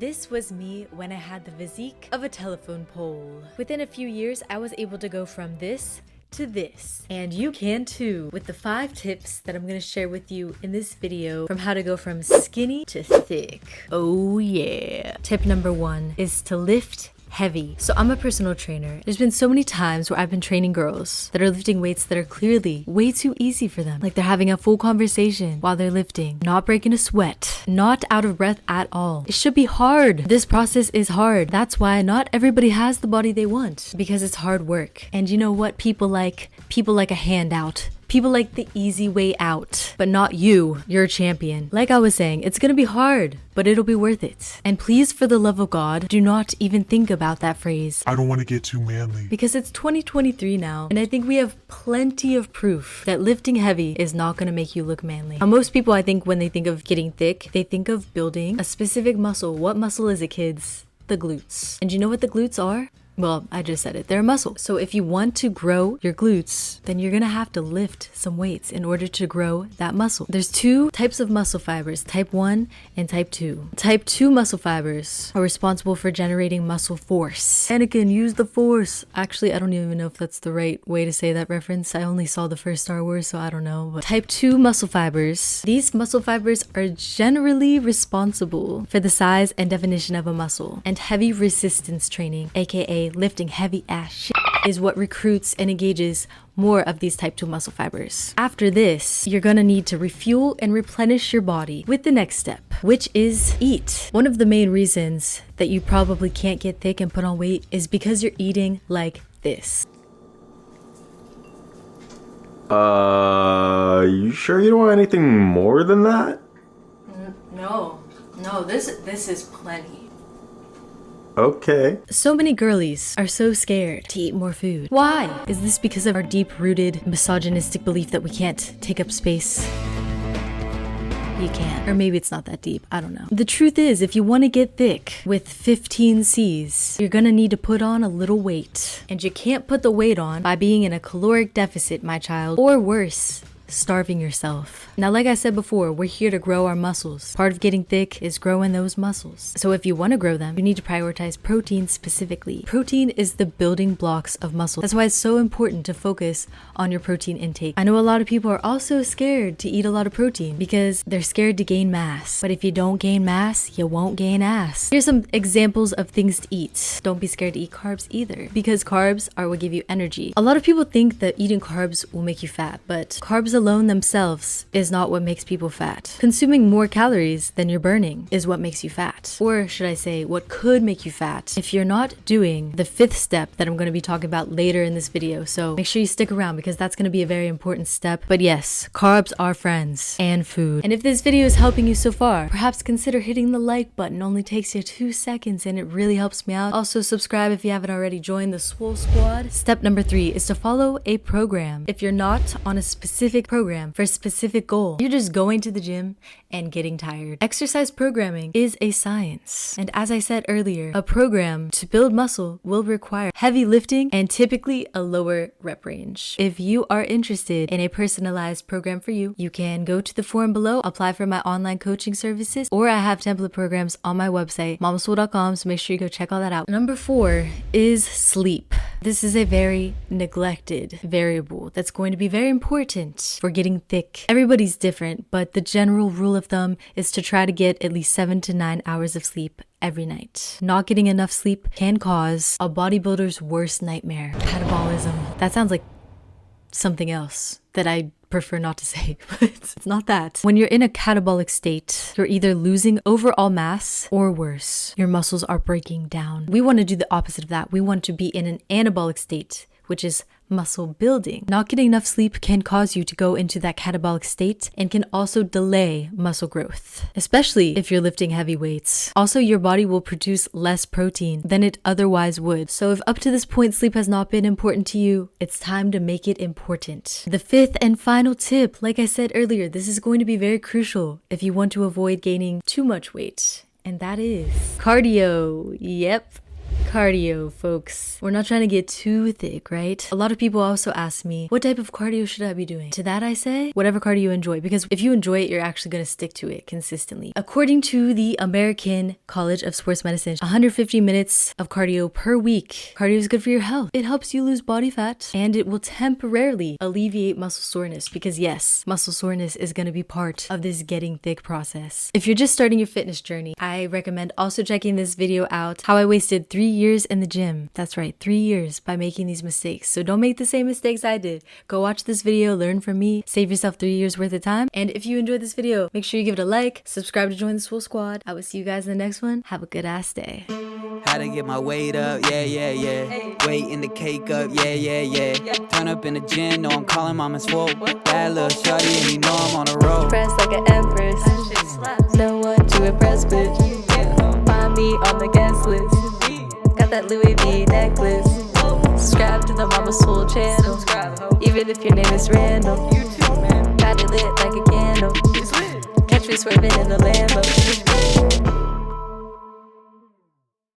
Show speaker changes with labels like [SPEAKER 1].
[SPEAKER 1] This was me when I had the physique of a telephone pole. Within a few years, I was able to go from this to this, and you can too, with the 5 tips that I'm gonna share with you in this video from how to go from skinny to thick. Oh yeah. Tip number 1 is to lift heavy. So I'm a personal trainer. There's been so many times where I've been training girls that are lifting weights that are clearly way too easy for them. Like they're having a full conversation while they're lifting, not breaking a sweat, not out of breath at all. It should be hard. This process is hard. That's why not everybody has the body they want, because it's hard work. And you know what people like? People like a handout. People like the easy way out, but not you. You're a champion. Like I was saying, it's gonna be hard, but it'll be worth it. And please, for the love of God, do not even think about that phrase.
[SPEAKER 2] I don't want to get too manly.
[SPEAKER 1] Because it's 2023 now, and I think we have plenty of proof that lifting heavy is not gonna make you look manly. Now, most people, I think, when they think of getting thick, they think of building a specific muscle. What muscle is it, kids? The glutes. And you know what the glutes are? Well, I just said it. They're a muscle. So if you want to grow your glutes, then you're gonna have to lift some weights in order to grow that muscle. There's 2 types of muscle fibers, type 1 and type 2. Type 2 muscle fibers are responsible for generating muscle force. Anakin, use the force. Actually, I don't even know if that's the right way to say that reference. I only saw the first Star Wars, so I don't know. But type 2 muscle fibers, these muscle fibers are generally responsible for the size and definition of a muscle. And heavy resistance training, aka lifting heavy ass shit, is what recruits and engages more of these type 2 muscle fibers. After this, you're gonna need to refuel and replenish your body with the next step, which is eat. One of the main reasons that you probably can't get thick and put on weight is because you're eating like this.
[SPEAKER 3] You sure you don't want anything more than that?
[SPEAKER 1] No, this is plenty.
[SPEAKER 3] Okay.
[SPEAKER 1] So many girlies are so scared to eat more food. Why? Is this because of our deep-rooted misogynistic belief that we can't take up space? You can't. Or maybe it's not that deep. I don't know. The truth is, if you want to get thick with 15 C's, you're gonna need to put on a little weight. And you can't put the weight on by being in a caloric deficit, my child. Or worse, starving yourself. Now, like I said before, we're here to grow our muscles. Part of getting thick is growing those muscles. So if you want to grow them, you need to prioritize protein specifically. Protein is the building blocks of muscle. That's why it's so important to focus on your protein intake. I know a lot of people are also scared to eat a lot of protein because they're scared to gain mass. But if you don't gain mass, you won't gain ass. Here's some examples of things to eat. Don't be scared to eat carbs either, because carbs are what give you energy. A lot of people think that eating carbs will make you fat, but carbs alone themselves is not what makes people fat. Consuming more calories than you're burning is what makes you fat. Or should I say, what could make you fat if you're not doing the 5th step that I'm going to be talking about later in this video. So make sure you stick around because that's going to be a very important step. But yes, carbs are friends and food. And if this video is helping you so far, perhaps consider hitting the like button. It only takes you 2 seconds and it really helps me out. Also subscribe if you haven't already joined the Swole Squad. Step number 3 is to follow a program. If you're not on a specific program for a specific goal, you're just going to the gym and getting tired. Exercise programming is a science. And as I said earlier, a program to build muscle will require heavy lifting and typically a lower rep range. If you are interested in a personalized program for you, you can go to the forum below, apply for my online coaching services, or I have template programs on my website, mamaswole.com, so make sure you go check all that out. Number 4 is sleep. This is a very neglected variable that's going to be very important for getting thick. Everybody's different, but the general rule of thumb is to try to get at least 7 to 9 hours of sleep every night. Not getting enough sleep can cause a bodybuilder's worst nightmare, catabolism. That sounds like something else that I prefer not to say, but it's not that. When you're in a catabolic state, you're either losing overall mass or worse, your muscles are breaking down. We want to do the opposite of that. We want to be in an anabolic state, which is muscle building. Not getting enough sleep can cause you to go into that catabolic state and can also delay muscle growth, especially if you're lifting heavy weights. Also, your body will produce less protein than it otherwise would. So if up to this point sleep has not been important to you, it's time to make it important. The 5th and final tip, like I said earlier, this is going to be very crucial if you want to avoid gaining too much weight, and that is cardio. Yep. Cardio, folks. We're not trying to get too thick, right? A lot of people also ask me, what type of cardio should I be doing? To that I say, whatever cardio you enjoy, because if you enjoy it, you're actually going to stick to it consistently. According to the American College of Sports Medicine, 150 minutes of cardio per week. Cardio is good for your health. It helps you lose body fat, and it will temporarily alleviate muscle soreness, because yes, muscle soreness is going to be part of this getting thick process. If you're just starting your fitness journey, I recommend also checking this video out, how I wasted 3 years in the gym. That's right, 3 years by making these mistakes. So don't make the same mistakes I did. Go watch this video, learn from me, save yourself 3 years worth of time. And if you enjoyed this video, make sure you give it a like, subscribe to join the Swole Squad. I will see you guys in the next one. Have a good ass day.
[SPEAKER 2] How to get my weight up, yeah. Weight in the cake up, yeah. Turn up in the gym, know I'm calling Mama Swole. Bad little shorty and you know I'm on a roll.
[SPEAKER 4] Press like an empress. No one to impress, bitch. Find me on the guest list. Got that Louis V necklace. Subscribe to the Mama Swole channel. Even if your name is random. Got it lit like a candle. Catch me swerving in the Lambo.